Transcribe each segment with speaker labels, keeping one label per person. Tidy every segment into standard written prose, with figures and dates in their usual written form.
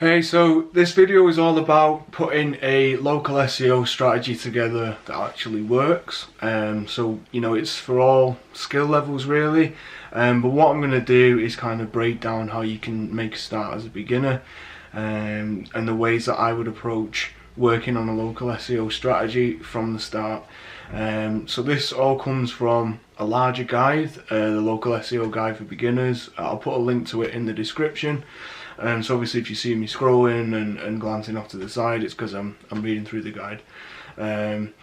Speaker 1: Hey, so this video is all about putting a local SEO strategy together that actually works. It's for all skill levels really. But what I'm going to do is kind of break down how you can make a start as a beginner, and the ways that I would approach working on a local SEO strategy from the start. So this all comes from a larger guide, the local SEO guide for beginners. I'll put a link to it in the description. So obviously if you see me scrolling and glancing off to the side, it's because I'm reading through the guide. Local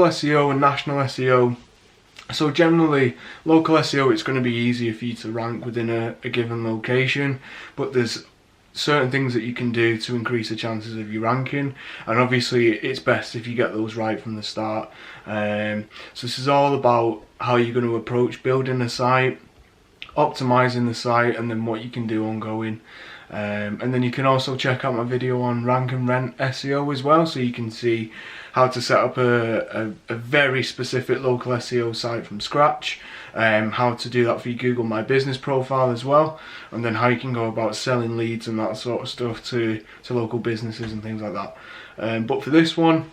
Speaker 1: SEO and national SEO. So generally, local SEO, it's going to be easier for you to rank within a given location, but there's certain things that you can do to increase the chances of you ranking, and obviously it's best if you get those right from the start. So this is all about how you're going to approach building a site, optimizing the site, and then what you can do ongoing. And then you can also check out my video on rank and rent SEO as well, so you can see how to set up a very specific local SEO site from scratch, how to do that for your Google My Business profile as well, and then how you can go about selling leads and that sort of stuff to local businesses and things like that. But for this one,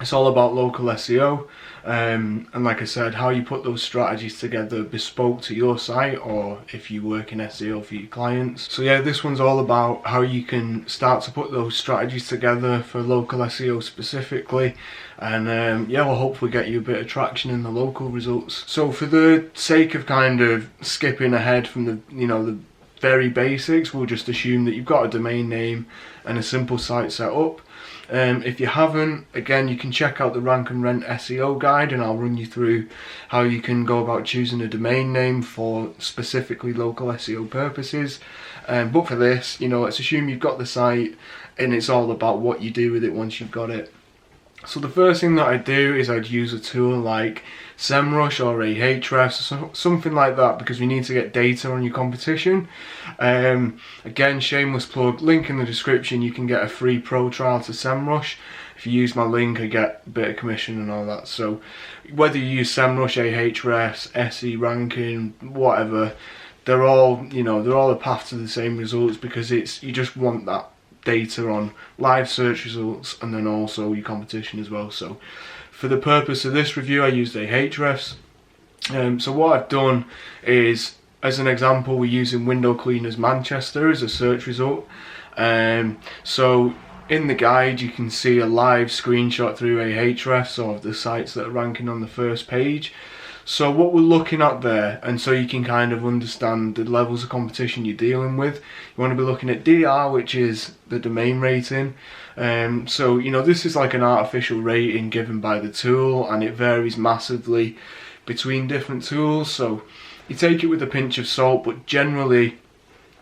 Speaker 1: it's all about local SEO, and like I said, how you put those strategies together bespoke to your site, or if you work in SEO for your clients. So yeah, this one's all about how you can start to put those strategies together for local SEO specifically, and we'll hopefully get you a bit of traction in the local results. So for the sake of kind of skipping ahead from the very basics, we'll just assume that you've got a domain name and a simple site set up. If you haven't, again, you can check out the rank and rent SEO guide, and I'll run you through how you can go about choosing a domain name for specifically local SEO purposes. But for this, let's assume you've got the site and it's all about what you do with it once you've got it. So the first thing that I do is I'd use a tool like SEMrush or Ahrefs or something like that, because we need to get data on your competition. Again, shameless plug, link in the description. You can get a free pro trial to SEMrush. If you use my link, I get a bit of commission and all that. So whether you use SEMrush, Ahrefs, SE ranking, whatever, they're all a path to the same results, because you just want that data on live search results and then also your competition as well. So for the purpose of this review, I used Ahrefs. So what I've done is, as an example, we're using window cleaners Manchester as a search result. So in the guide, you can see a live screenshot through Ahrefs of the sites that are ranking on the first page. So what we're looking at there, and so you can kind of understand the levels of competition you're dealing with, you want to be looking at DR, which is the domain rating. This is like an artificial rating given by the tool, and it varies massively between different tools, so you take it with a pinch of salt, but generally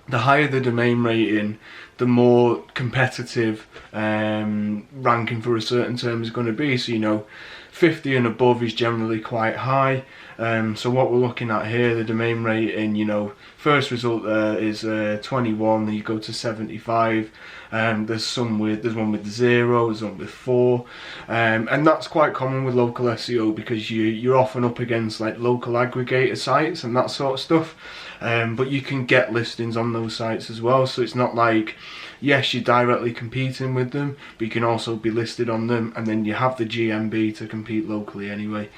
Speaker 1: the higher the domain rating, the more competitive ranking for a certain term is going to be. So 50 and above is generally quite high. So what we're looking at here, the domain rating, first result there is 21, then you go to 75. There's one with 0, there's one with 4, and that's quite common with local SEO, because you're often up against like local aggregator sites and that sort of stuff. But you can get listings on those sites as well, so it's not like, yes, you're directly competing with them, but you can also be listed on them, and then you have the GMB to compete locally anyway.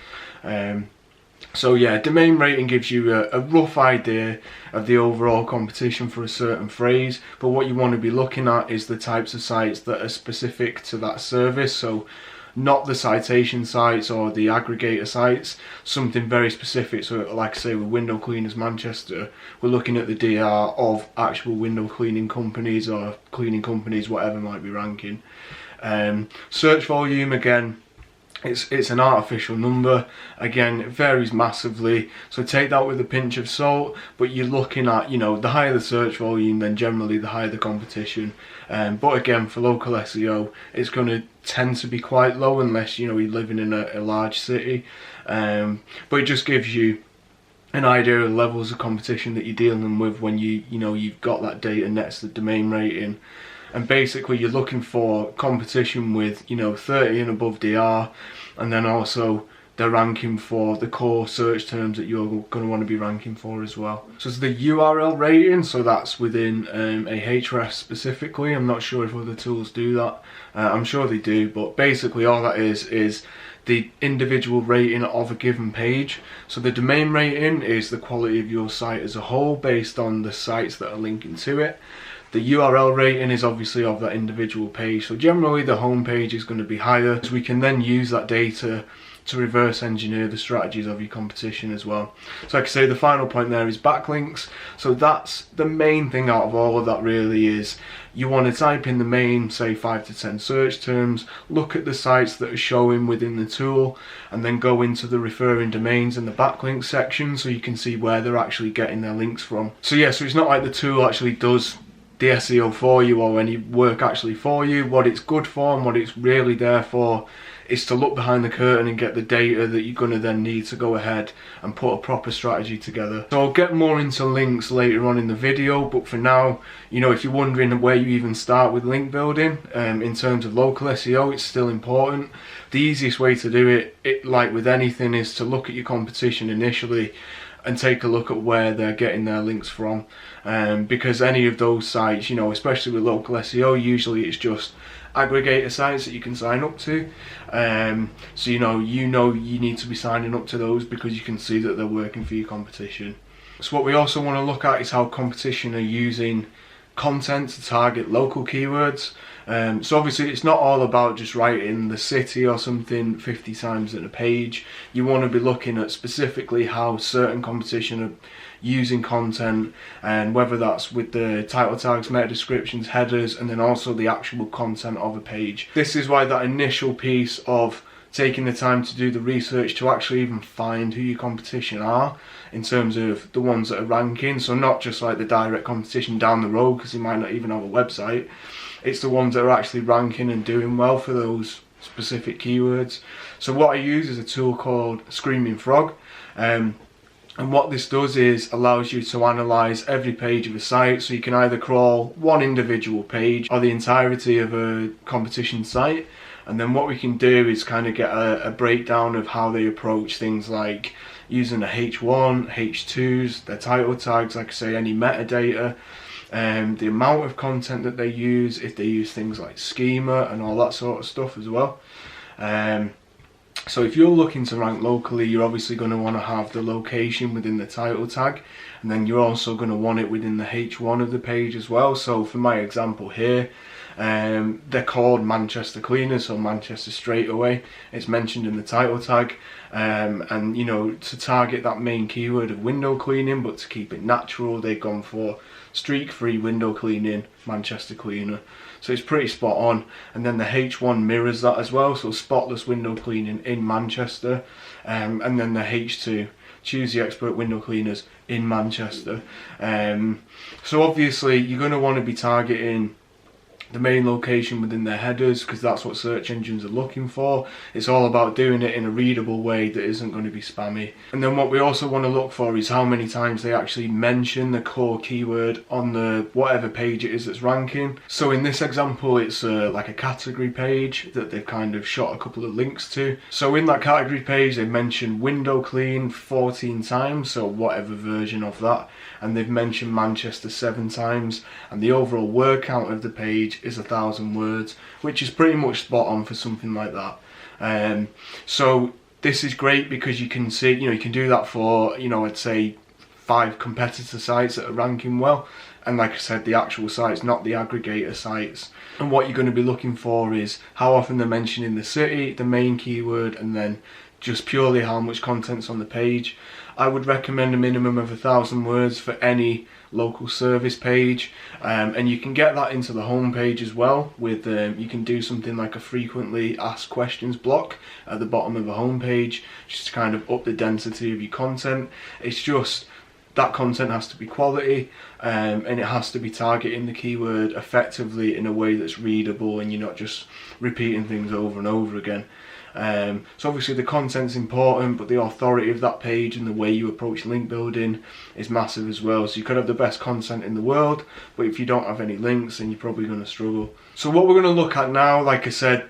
Speaker 1: So yeah, domain rating gives you a rough idea of the overall competition for a certain phrase, but what you want to be looking at is the types of sites that are specific to that service. So not the citation sites or the aggregator sites, something very specific. So like I say, with window cleaners Manchester, we're looking at the DR of actual window cleaning companies or cleaning companies, whatever might be ranking. Search volume, again, it's an artificial number. Again, it varies massively, so take that with a pinch of salt, but you're looking at, the higher the search volume, then generally the higher the competition. But again, for local SEO, it's going to tend to be quite low unless you're living in a large city. But it just gives you an idea of the levels of competition that you're dealing with when you've got that data next to the domain rating. And basically you're looking for competition with 30 and above DR, and then also they're ranking for the core search terms that you're going to want to be ranking for as well. So it's the URL rating, so that's within Ahrefs specifically. I'm not sure if other tools do that. I'm sure they do, but basically all that is the individual rating of a given page. So the domain rating is the quality of your site as a whole based on the sites that are linking to it. The URL rating is obviously of that individual page, so generally the home page is going to be higher. So we can then use that data to reverse engineer the strategies of your competition as well. So like I say, the final point there is backlinks. So that's the main thing out of all of that really, is you want to type in the main, say 5 to 10 search terms, look at the sites that are showing within the tool, and then go into the referring domains in the backlink section so you can see where they're actually getting their links from. So yeah, so it's not like the tool actually does the SEO for you or any work actually for you. What it's good for and what it's really there for is to look behind the curtain and get the data that you're going to then need to go ahead and put a proper strategy together. So I'll get more into links later on in the video, but for now, you know, if you're wondering where you even start with link building in terms of local SEO, it's still important. The easiest way to do it, like with anything, is to look at your competition initially and take a look at where they're getting their links from, because any of those sites, you know, especially with local SEO, usually it's just aggregator sites that you can sign up to. So you know you need to be signing up to those because you can see that they're working for your competition. So what we also want to look at is how competition are using content to target local keywords. So obviously it's not all about just writing the city or something 50 times in a page. You want to be looking at specifically how certain competition are using content, and whether that's with the title tags, meta descriptions, headers, and then also the actual content of a page. This is why that initial piece of taking the time to do the research to actually even find who your competition are in terms of the ones that are ranking, so not just like the direct competition down the road because they might not even have a website. It's the ones that are actually ranking and doing well for those specific keywords. So what I use is a tool called Screaming Frog, and what this does is allows you to analyse every page of a site, so you can either crawl one individual page or the entirety of a competition site, and then what we can do is kind of get a breakdown of how they approach things like using a H1, H2s, their title tags, like I say, any metadata, the amount of content that they use, if they use things like schema and all that sort of stuff as well. So if you're looking to rank locally, you're obviously going to want to have the location within the title tag, and then you're also going to want it within the H1 of the page as well. So for my example here, they're called Manchester Cleaners, so Manchester straight away. It's mentioned in the title tag, and you know, to target that main keyword of window cleaning, but to keep it natural, they've gone for streak-free window cleaning, Manchester Cleaner. So it's pretty spot on. And then the H1 mirrors that as well, so spotless window cleaning in Manchester. And then the H2, choose the expert window cleaners in Manchester. So obviously you're going to want to be targeting the main location within their headers because that's what search engines are looking for. It's all about doing it in a readable way that isn't going to be spammy. And then what we also want to look for is how many times they actually mention the core keyword on the whatever page it is that's ranking. So in this example, it's like a category page that they've kind of shot a couple of links to. So in that category page, they mentioned window clean 14 times, so whatever version of that, and they've mentioned Manchester 7 times, and the overall word count of the page is 1,000 words, which is pretty much spot on for something like that. So this is great because you can see, you know, you can do that for, you know, I'd say 5 competitor sites that are ranking well, and like I said, the actual sites, not the aggregator sites. And what you're going to be looking for is how often they're mentioning the city, the main keyword, and then just purely how much content's on the page. I would recommend a minimum of 1,000 words for any local service page, and you can get that into the home page as well with you can do something like a frequently asked questions block at the bottom of the home page just to kind of up the density of your content. It's just that content has to be quality, and it has to be targeting the keyword effectively in a way that's readable and you're not just repeating things over and over again. So obviously the content's important, but the authority of that page and the way you approach link building is massive as well. So you could have the best content in the world, but if you don't have any links, then you're probably going to struggle. So what we're going to look at now, like I said,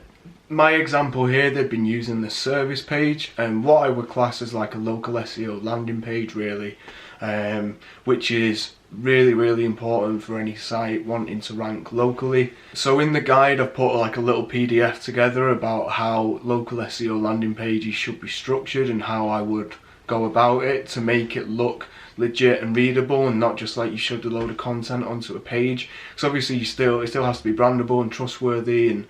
Speaker 1: my example here, they've been using the service page, and what I would class as like a local SEO landing page really, which is really important for any site wanting to rank locally. So in the guide I've put like a little PDF together about how local SEO landing pages should be structured and how I would go about it to make it look legit and readable, and not just like you should a load of content onto a page. So obviously it still has to be brandable and trustworthy and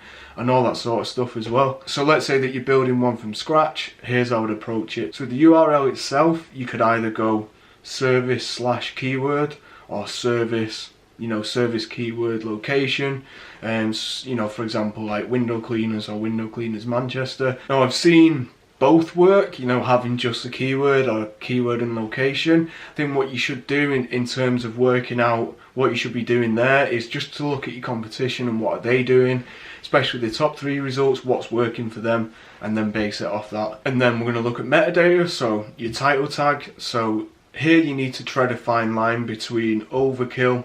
Speaker 1: all that sort of stuff as well. So let's say that you're building one from scratch. Here's how I would approach it. So the URL itself, you could either go service/keyword or service keyword location, and for example like window cleaners or window cleaners Manchester. Now I've seen both work, having just a keyword or keyword and location. I think what you should do in terms of working out what you should be doing there is just to look at your competition and what are they doing, especially the top 3 results, what's working for them, and then base it off that. And then we're going to look at metadata, so your title tag. So here you need to tread a fine line between overkill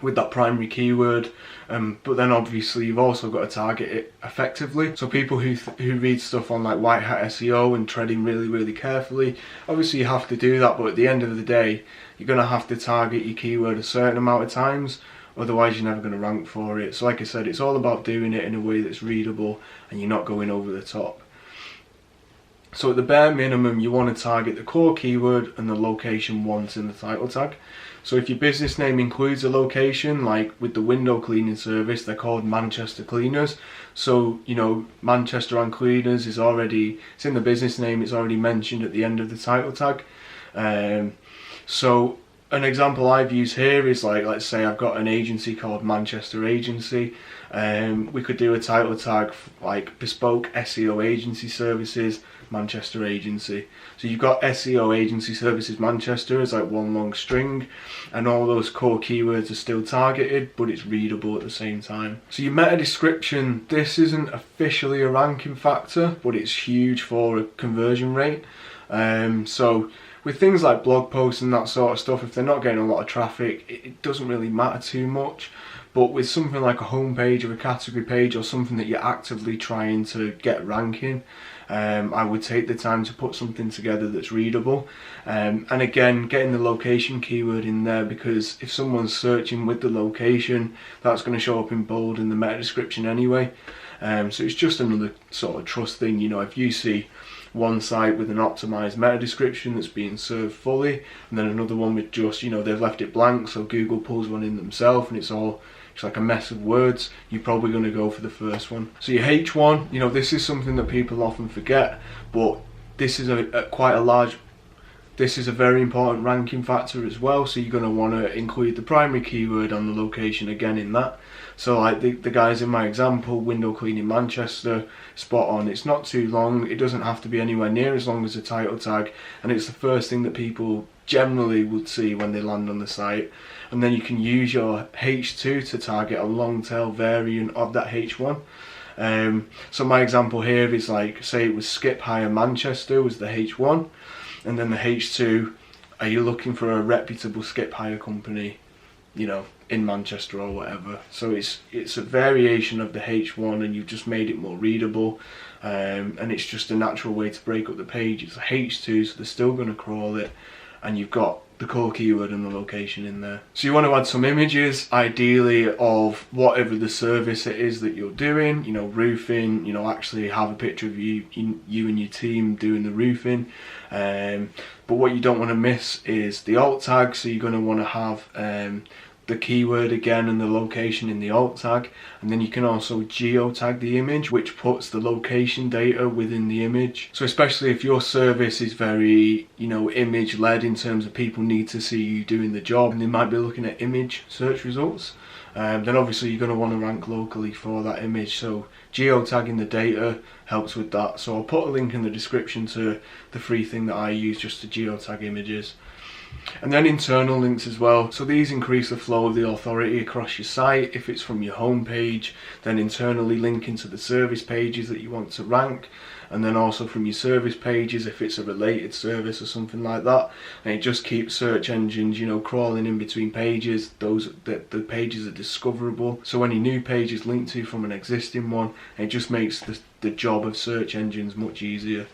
Speaker 1: with that primary keyword, but then obviously you've also got to target it effectively. So people who read stuff on like white hat SEO and treading really carefully, obviously you have to do that, but at the end of the day you're going to have to target your keyword a certain amount of times, otherwise you're never going to rank for it. So like I said, it's all about doing it in a way that's readable and you're not going over the top. So at the bare minimum, you want to target the core keyword and the location once in the title tag. So if your business name includes a location, like with the window cleaning service, they're called Manchester Cleaners. So, Manchester and Cleaners it's in the business name, it's already mentioned at the end of the title tag. So an example I've used here is like, let's say I've got an agency called Manchester Agency. We could do a title tag like bespoke SEO agency services Manchester Agency. So you've got SEO agency services Manchester as like one long string, and all those core keywords are still targeted, but it's readable at the same time. So your meta description, this isn't officially a ranking factor, but it's huge for a conversion rate. So with things like blog posts and that sort of stuff, if they're not getting a lot of traffic, it doesn't really matter too much. But with something like a homepage or a category page or something that you're actively trying to get ranking, I would take the time to put something together that's readable. And again, getting the location keyword in there, because if someone's searching with the location, that's going to show up in bold in the meta description anyway. So it's just another sort of trust thing. If you see one site with an optimized meta description that's being served fully, and then another one with just, they've left it blank, so Google pulls one in themselves and it's like a mess of words, you're probably going to go for the first one. So your H1, this is something that people often forget, but this is this is a very important ranking factor as well. So you're going to want to include the primary keyword and the location again in that. So like the guys in my example, window cleaning Manchester, spot on. It's not too long, it doesn't have to be anywhere near as long as a title tag, and it's the first thing that people generally would see when they land on the site. And then you can use your H2 to target a long tail variant of that H1. So my example here is like, say it was Skip Hire Manchester was the H1, and then the H2, are you looking for a reputable skip hire company, in Manchester or whatever. So it's a variation of the H1, and you've just made it more readable, and it's just a natural way to break up the page. It's a H2, so they're still going to crawl it, and you've got the core keyword and the location in there. So you want to add some images, ideally of whatever the service it is that you're doing, roofing, actually have a picture of you and your team doing the roofing. But what you don't want to miss is the alt tag, so you're going to want to have the keyword again and the location in the alt tag, and then you can also geo tag the image, which puts the location data within the image. So especially if your service is very image led in terms of people need to see you doing the job and they might be looking at image search results, then obviously you're going to want to rank locally for that image. So geo tagging the data helps with that. So I'll put a link in the description to the free thing that I use just to geo tag images. And then internal links as well. So these increase the flow of the authority across your site. If it's from your home page, then internally linking to the service pages that you want to rank. and then also from your service pages if it's a related service or something like that. And it just keeps search engines, you know, crawling in between pages. The pages are discoverable, so any new page is linked to from an existing one, and it just makes the job of search engines much easier.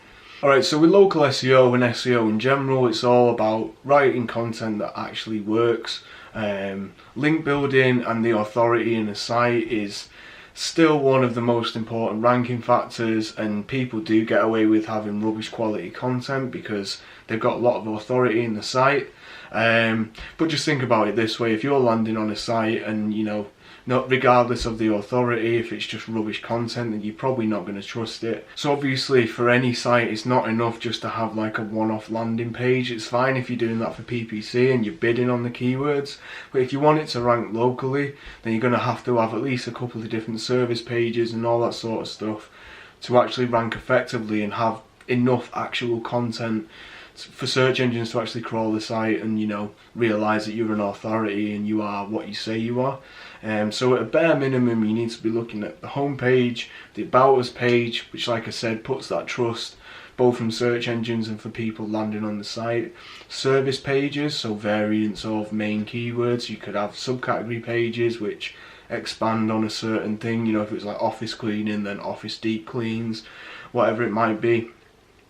Speaker 1: Alright, so with local SEO and SEO in general, it's all about writing content that actually works. Link building and the authority in a site is still one of the most important ranking factors, and people do get away with having rubbish quality content because they've got a lot of authority in the site. But just think about it this way: if you're landing on a site and, you know, not regardless of the authority, if it's just rubbish content, then you're probably not going to trust it. So obviously for any site, it's not enough just to have like a one-off landing page. It's fine if you're doing that for PPC and you're bidding on the keywords, but if you want it to rank locally, then you're going to have at least a couple of different service pages and all that sort of stuff to actually rank effectively and have enough actual content for search engines to actually crawl the site and, you know, realise that you're an authority and you are what you say you are. So at a bare minimum, you need to be looking at the home page, the About Us page, which, like I said, puts that trust both from search engines and for people landing on the site. Service pages, so variants of main keywords. You could have subcategory pages which expand on a certain thing. You know, if it was like office cleaning, then office deep cleans, whatever it might be.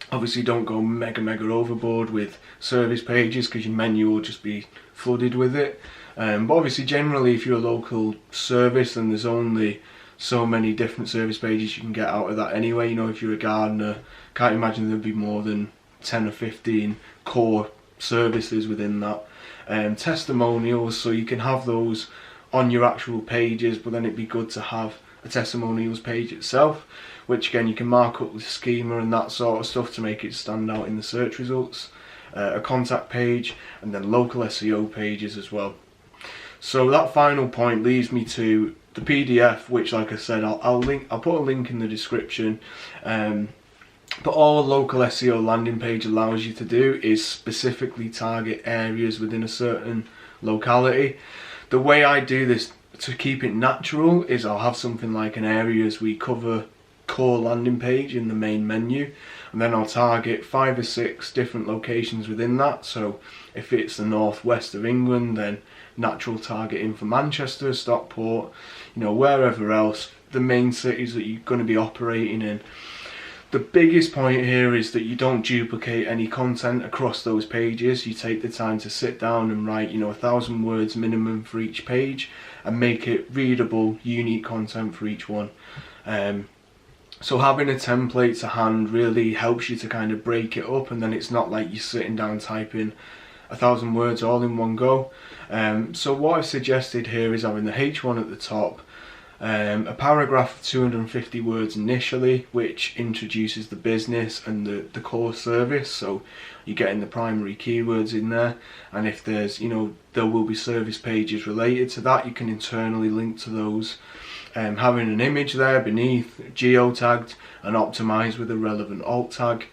Speaker 1: Obviously don't go mega overboard with service pages because your menu will just be flooded with it. But obviously generally if you're a local service, then there's only so many different service pages you can get out of that anyway. You know, if you're a gardener, can't imagine there'd be more than 10 or 15 core services within that. Testimonials, so you can have those on your actual pages, but then it'd be good to have a testimonials page itself, which again you can mark up with schema and that sort of stuff to make it stand out in the search results. A contact page, and then local SEO pages as well. So that final point leads me to the PDF, which, like I said, I'll put a link in the description. But all a local SEO landing page allows you to do is specifically target areas within a certain locality. The way I do this to keep it natural is I'll have something like an areas we cover core landing page in the main menu, and then I'll target 5 or 6 different locations within that. So if it's the northwest of England, then natural targeting for Manchester, Stockport, you know, wherever else, the main cities that you're going to be operating in. The biggest point here is that you don't duplicate any content across those pages. You take the time to sit down and write, you know, 1,000 words minimum for each page and make it readable, unique content for each one. So having a template to hand really helps you to kind of break it up, and then it's not like you're sitting down typing 1,000 words all in one go. So what I've suggested here is having the H1 at the top, a paragraph of 250 words initially, which introduces the business and the core service, so you're getting the primary keywords in there, and if there's, you know, there will be service pages related to that, you can internally link to those. Having an image there beneath, geotagged and optimized with a relevant alt tag,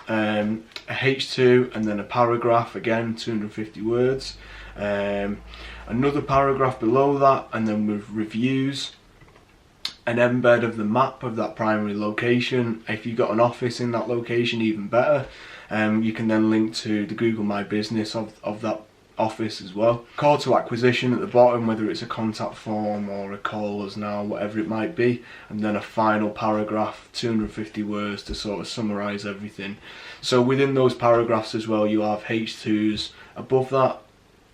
Speaker 1: a H2 and then a paragraph, again 250 words, another paragraph below that, and then with reviews, an embed of the map of that primary location. If you've got an office in that location, even better. You can then link to the Google My Business of that office as well. Call to acquisition at the bottom, whether it's a contact form or a call us now, whatever it might be, and then a final paragraph, 250 words to sort of summarize everything. So within those paragraphs as well, you have H2s above that.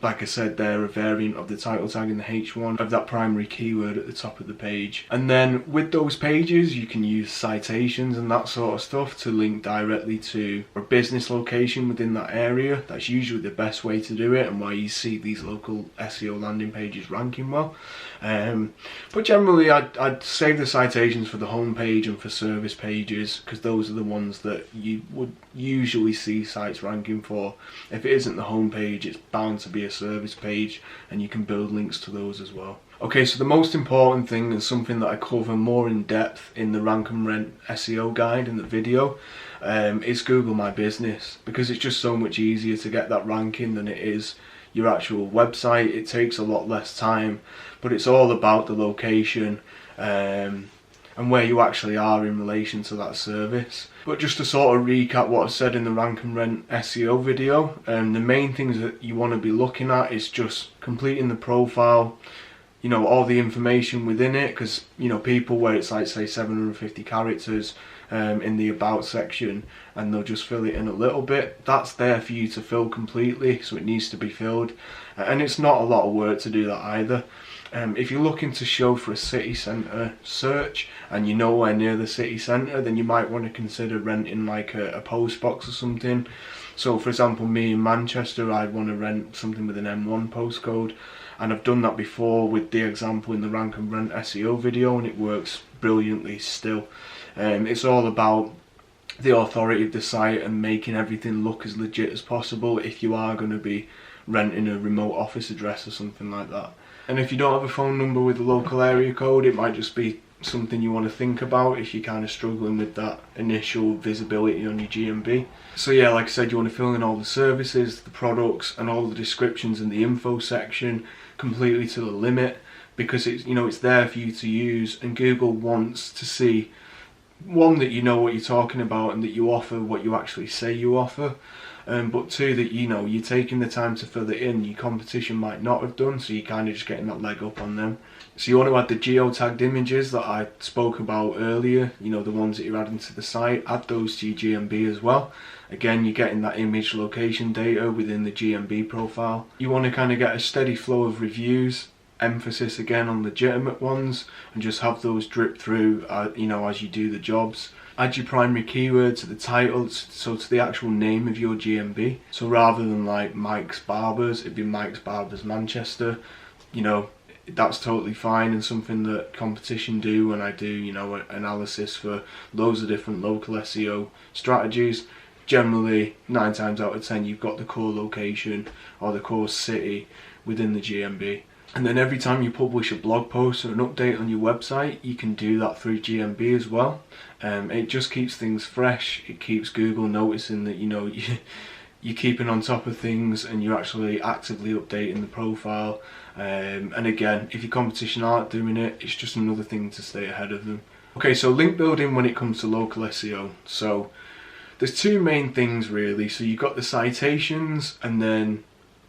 Speaker 1: Like I said, they're a variant of the title tag in the H1 of that primary keyword at the top of the page. And then with those pages, you can use citations and that sort of stuff to link directly to a business location within that area. That's usually the best way to do it, and why you see these local SEO landing pages ranking well. But generally, I'd save the citations for the home page and for service pages, because those are the ones that you would usually see sites ranking for. If it isn't the home page, it's bound to be a service page, and you can build links to those as well. Okay, so the most important thing, and something that I cover more in depth in the Rank and Rent SEO guide in the video, is Google My Business, because it's just so much easier to get that ranking than it is your actual website. It takes a lot less time, but it's all about the location, and where you actually are in relation to that service. But just to sort of recap what I said in the rank and rent SEO video, the main things that you want to be looking at is just completing the profile, you know, all the information within it, because, you know, people where it's like, say, 750 characters in the about section, and they'll just fill it in a little bit. That's there for you to fill completely, so it needs to be filled, and it's not a lot of work to do that either. If you're looking to show for a city centre search and you're nowhere near the city centre, then you might want to consider renting like a post box or something. So for example, me in Manchester, I'd want to rent something with an M1 postcode, and I've done that before with the example in the rank and rent SEO video, and it works brilliantly still. It's all about the authority of the site and making everything look as legit as possible if you are going to be renting a remote office address or something like that. And if you don't have a phone number with a local area code, it might just be something you want to think about if you're kind of struggling with that initial visibility on your GMB. So yeah, like I said, you want to fill in all the services, the products, and all the descriptions in the info section completely to the limit, because it's, you know, it's there for you to use, and Google wants to see, one, that you know what you're talking about and that you offer what you actually say you offer, but two, that, you know, you're taking the time to fill it in. Your competition might not have done, so you're kind of just getting that leg up on them. So you want to add the geotagged images that I spoke about earlier, you know, the ones that you're adding to the site, add those to your GMB as well. Again, you're getting that image location data within the GMB profile. You want to kind of get a steady flow of reviews, emphasis again on legitimate ones, and just have those drip through, you know, as you do the jobs. Add your primary keyword to the title, so to the actual name of your GMB. So rather than like Mike's Barbers, it'd be Mike's Barbers Manchester. You know, that's totally fine, and something that competition do when I do, you know, analysis for loads of different local SEO strategies. Generally, 9 times out of 10, you've got the core location or the core city within the GMB. And then every time you publish a blog post or an update on your website, you can do that through GMB as well. It just keeps things fresh. It keeps Google noticing that, you know, you're keeping on top of things and you're actually actively updating the profile. And again, if your competition aren't doing it, it's just another thing to stay ahead of them. Okay, so link building when it comes to local SEO. So there's two main things really. So you've got the citations, and then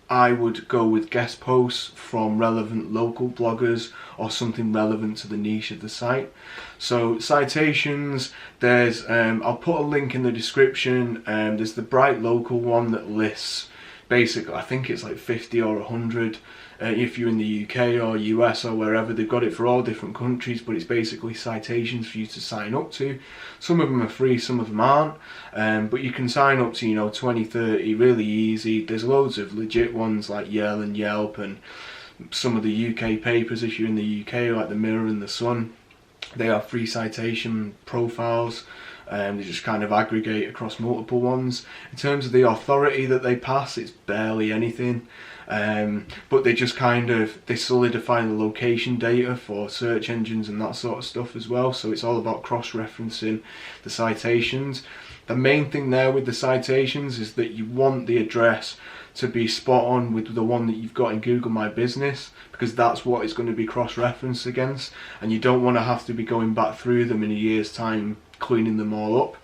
Speaker 1: I would go with guest posts from relevant local bloggers or something relevant to the niche of the site. So citations, there's, I'll put a link in the description, there's the Bright Local one that lists, basically, I think it's like 50 or 100, if you're in the UK or US or wherever. They've got it for all different countries, but it's basically citations for you to sign up to. Some of them are free, some of them aren't, but you can sign up to, you know, 20, 30, really easy. There's loads of legit ones like Yell and Yelp, and some of the UK papers, if you're in the UK, like the Mirror and the Sun. They have free citation profiles. They just kind of aggregate across multiple ones. In terms of the authority that they pass, it's barely anything, but they just kind of, they solidify the location data for search engines and that sort of stuff as well. So it's all about cross-referencing the citations. The main thing there with the citations is that you want the address to be spot on with the one that you've got in Google My Business, because that's what it's going to be cross-referenced against, and you don't want to have to be going back through them in a year's time cleaning them all up,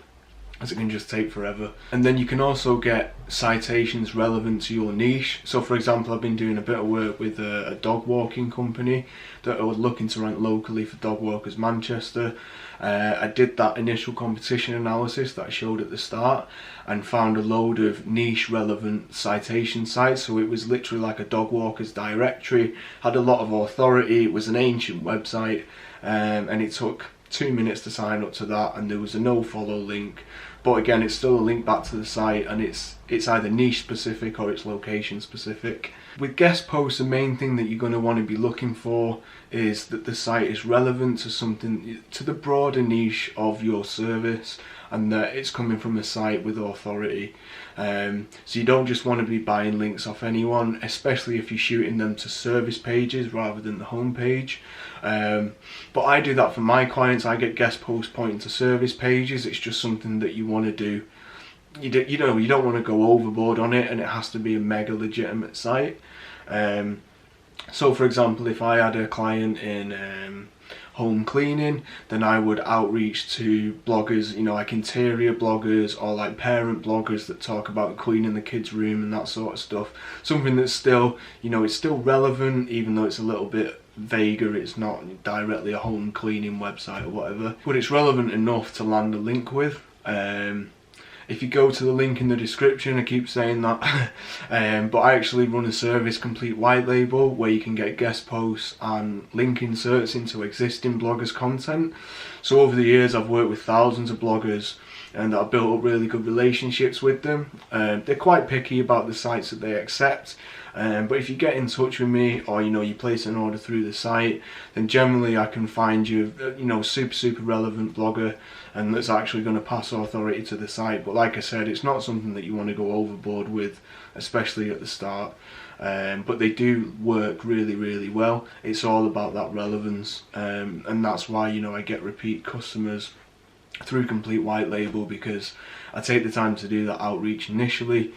Speaker 1: as it can just take forever. And then you can also get citations relevant to your niche. So for example, I've been doing a bit of work with a dog walking company that are looking to rank locally for Dog Walkers Manchester. I did that initial competition analysis that I showed at the start and found a load of niche relevant citation sites. So it was literally like a dog walkers directory, had a lot of authority. It was an ancient website, and it took 2 minutes to sign up to that, and there was a no follow link. But again, it's still a link back to the site, and it's either niche specific or it's location specific. With guest posts, the main thing that you're going to want to be looking for is that the site is relevant to something, to the broader niche of your service, and that it's coming from a site with authority. So you don't just want to be buying links off anyone, especially if you're shooting them to service pages rather than the home page. But I do that for my clients. I get guest posts pointing to service pages. It's just something that you want to do. You don't want to go overboard on it, and it has to be a mega legitimate site. So for example, if I had a client in home cleaning, then I would outreach to bloggers, you know, like interior bloggers or like parent bloggers that talk about cleaning the kids' room and that sort of stuff. Something that's still, you know, it's still relevant, even though it's a little bit vaguer. It's not directly a home cleaning website or whatever, but it's relevant enough to land a link with. If you go to the link in the description, I keep saying that, but I actually run a service, Complete White Label, where you can get guest posts and link inserts into existing bloggers' content. So over the years I've worked with thousands of bloggers and I've built up really good relationships with them. They're quite picky about the sites that they accept, but if you get in touch with me, or you know, you place an order through the site, then generally I can find you, you know, super relevant blogger, and that's actually going to pass authority to the site. But like I said, it's not something that you want to go overboard with, especially at the start. But they do work really well. It's all about that relevance, and that's why, you know, I get repeat customers through Complete White Label, because I take the time to do that outreach initially,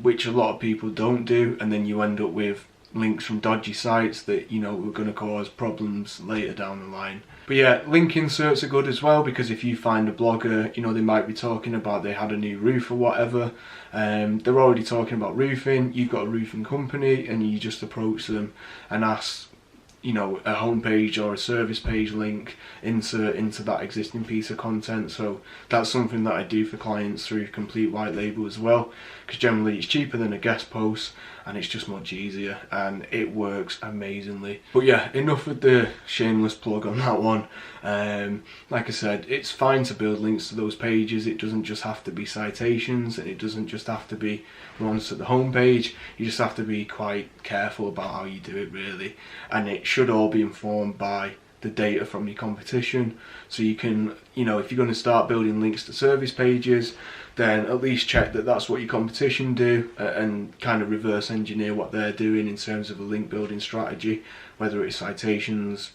Speaker 1: which a lot of people don't do, and then you end up with links from dodgy sites that, you know, are going to cause problems later down the line. But yeah, link inserts are good as well, because if you find a blogger, you know, they might be talking about they had a new roof or whatever, they're already talking about roofing, you've got a roofing company, and you just approach them and ask, you know, a homepage or a service page link insert into that existing piece of content. So that's something that I do for clients through Complete White Label as well, because generally it's cheaper than a guest post and it's just much easier and it works amazingly. But yeah, enough with the shameless plug on that one. Like I said, it's fine to build links to those pages. It doesn't just have to be citations, and it doesn't just have to be ones at the homepage. You just have to be quite careful about how you do it, really, and it should all be informed by the data from your competition. So you can, you know, if you're going to start building links to service pages, then at least check that that's what your competition do, and kind of reverse engineer what they're doing in terms of a link building strategy, whether it's citations,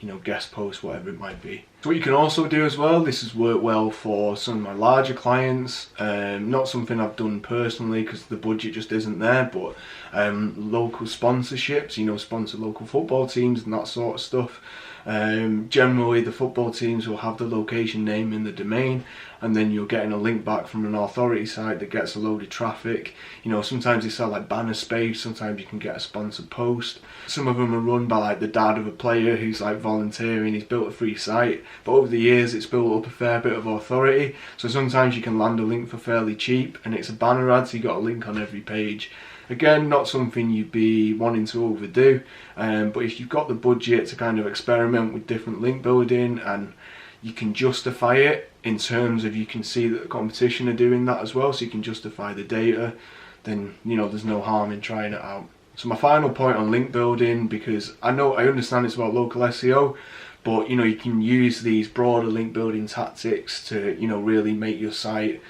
Speaker 1: you know, guest posts, whatever it might be. So what you can also do as well, this has worked well for some of my larger clients, not something I've done personally because the budget just isn't there, but local sponsorships, you know, sponsor local football teams and that sort of stuff. Generally the football teams will have the location name in the domain, and then you're getting a link back from an authority site that gets a load of traffic. You know, sometimes they sell like banner space, sometimes you can get a sponsored post. Some of them are run by like the dad of a player who's like volunteering, he's built a free site, but over the years it's built up a fair bit of authority, so sometimes you can land a link for fairly cheap, and it's a banner ad, so you got a link on every page. Again, not something you'd be wanting to overdo, but if you've got the budget to kind of experiment with different link building and you can justify it in terms of, you can see that the competition are doing that as well, so you can justify the data, then, you know, there's no harm in trying it out. So my final point on link building, because I understand it's about local SEO, but you know, you can use these broader link building tactics to, you know, really make your site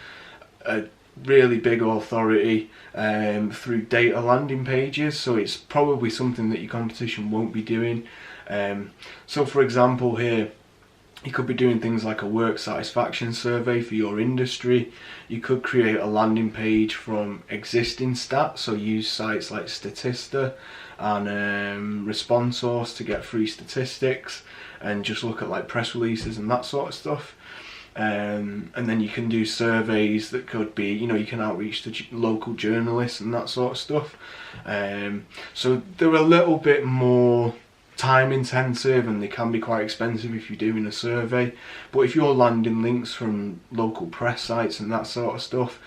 Speaker 1: a really big authority through data landing pages. So it's probably something that your competition won't be doing. So for example here, you could be doing things like a work satisfaction survey for your industry. You could create a landing page from existing stats, so use sites like Statista and ResponSource to get free statistics, and just look at like press releases and that sort of stuff. And then you can do surveys that could be, you know, you can outreach to local journalists and that sort of stuff. So they're a little bit more time intensive and they can be quite expensive if you're doing a survey, but if you're landing links from local press sites and that sort of stuff,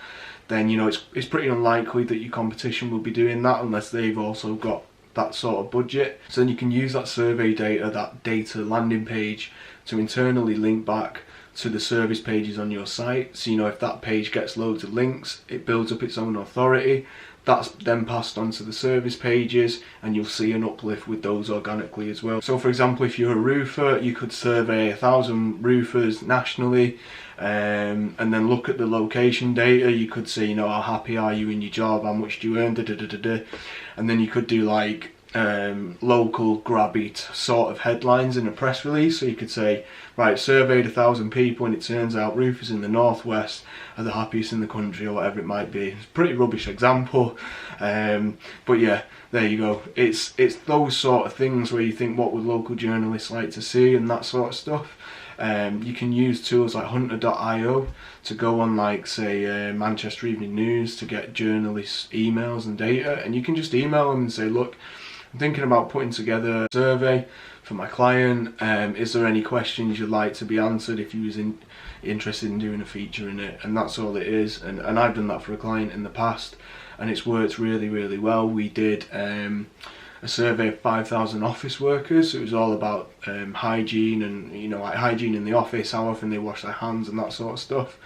Speaker 1: then, you know, it's pretty unlikely that your competition will be doing that unless they've also got that sort of budget. So then you can use that survey data, that data landing page, to internally link back to the service pages on your site. So, you know, if that page gets loads of links, it builds up its own authority. That's then passed on to the service pages, and you'll see an uplift with those organically as well. So for example, if you're a roofer, you could survey 1,000 roofers nationally, and then look at the location data. You could see, you know, how happy are you in your job, how much do you earn, and then you could do like local grabby sort of headlines in a press release. So you could say, right, surveyed 1,000 people and it turns out roofers in the northwest are the happiest in the country, or whatever it might be. It's a pretty rubbish example, but yeah, there you go. It's those sort of things where you think, what would local journalists like to see, and that sort of stuff. You can use tools like hunter.io to go on, like, say, Manchester Evening News to get journalists' emails and data, and you can just email them and say, look, I'm thinking about putting together a survey for my client. Is there any questions you'd like to be answered if you was interested in doing a feature in it? And that's all it is. And I've done that for a client in the past, and it's worked really, really well. We did a survey of 5,000 office workers. So it was all about hygiene and, you know, like hygiene in the office, how often they wash their hands and that sort of stuff.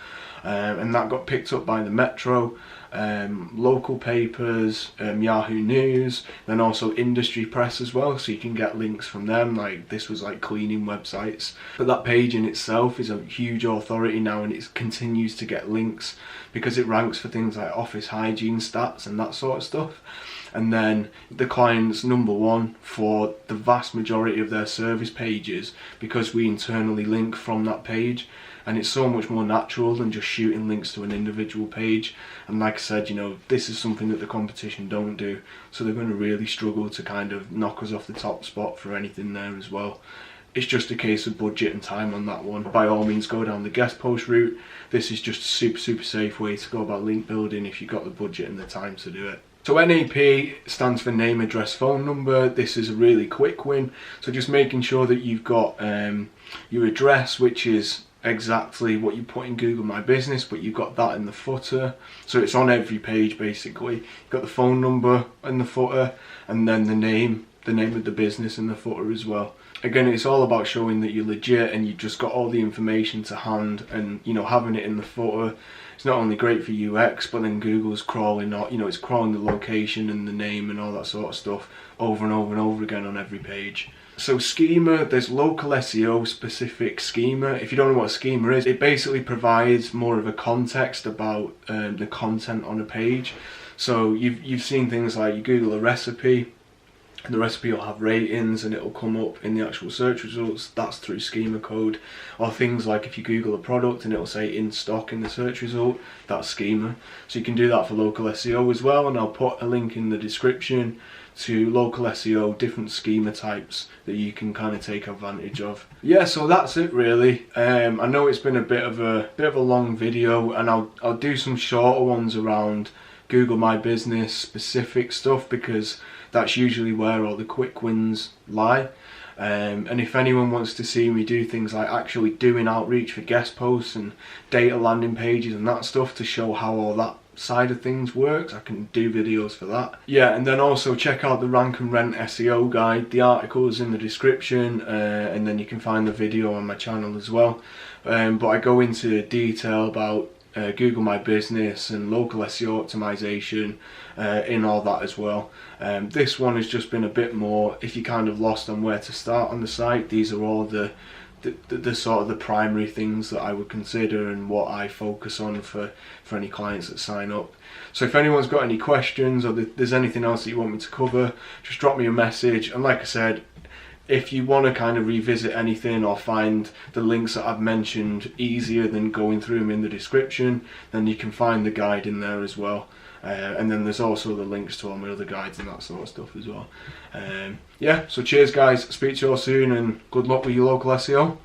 Speaker 1: And that got picked up by the Metro, local papers, Yahoo News, then also industry press as well, so you can get links from them. Like, this was like cleaning websites, but that page in itself is a huge authority now, and it continues to get links because it ranks for things like office hygiene stats and that sort of stuff. And then the client's #1 for the vast majority of their service pages, because we internally link from that page, and it's so much more natural than just shooting links to an individual page. And like I said, you know, this is something that the competition don't do, so they're going to really struggle to kind of knock us off the top spot for anything there as well. It's just a case of budget and time on that one. By all means, go down the guest post route. This is just a super safe way to go about link building if you've got the budget and the time to do it. So NAP stands for name, address, phone number. This is a really quick win. So just making sure that you've got your address, which is exactly what you put in Google My Business, but you've got that in the footer, so it's on every page basically. You've got the phone number in the footer, and then the name of the business in the footer as well. Again, it's all about showing that you're legit and you've just got all the information to hand, and, you know, having it in the footer, it's not only great for UX, but then Google's crawling, you know, it's crawling the location and the name and all that sort of stuff over and over and over again on every page. So schema, there's local SEO specific schema. If you don't know what a schema is, it basically provides more of a context about the content on a page. So you've seen things like, you Google a recipe, and the recipe will have ratings and it'll come up in the actual search results. That's through schema code. Or things like if you Google a product and it'll say in stock in the search result, that's schema. So you can do that for local SEO as well, and I'll put a link in the description to local SEO, different schema types that you can kind of take advantage of. Yeah, so that's it really. I know it's been a bit of a long video, and I'll do some shorter ones around Google My Business specific stuff, because that's usually where all the quick wins lie. And if anyone wants to see me do things like actually doing outreach for guest posts and data landing pages and that stuff to show how all that side of things works, I can do videos for that. Yeah, and then also check out the Rank and Rent SEO guide. The article is in the description, and then you can find the video on my channel as well. But I go into detail about Google My Business and local SEO optimization in all that as well. This one has just been a bit more, if you're kind of lost on where to start on the site, these are all the sort of the primary things that I would consider and what I focus on for any clients that sign up. So if anyone's got any questions, or there's anything else that you want me to cover, just drop me a message. And like I said, if you want to kind of revisit anything or find the links that I've mentioned easier than going through them in the description, then you can find the guide in there as well. And then there's also the links to all my other guides and that sort of stuff as well. Yeah, so cheers guys, speak to you all soon, and good luck with your local SEO.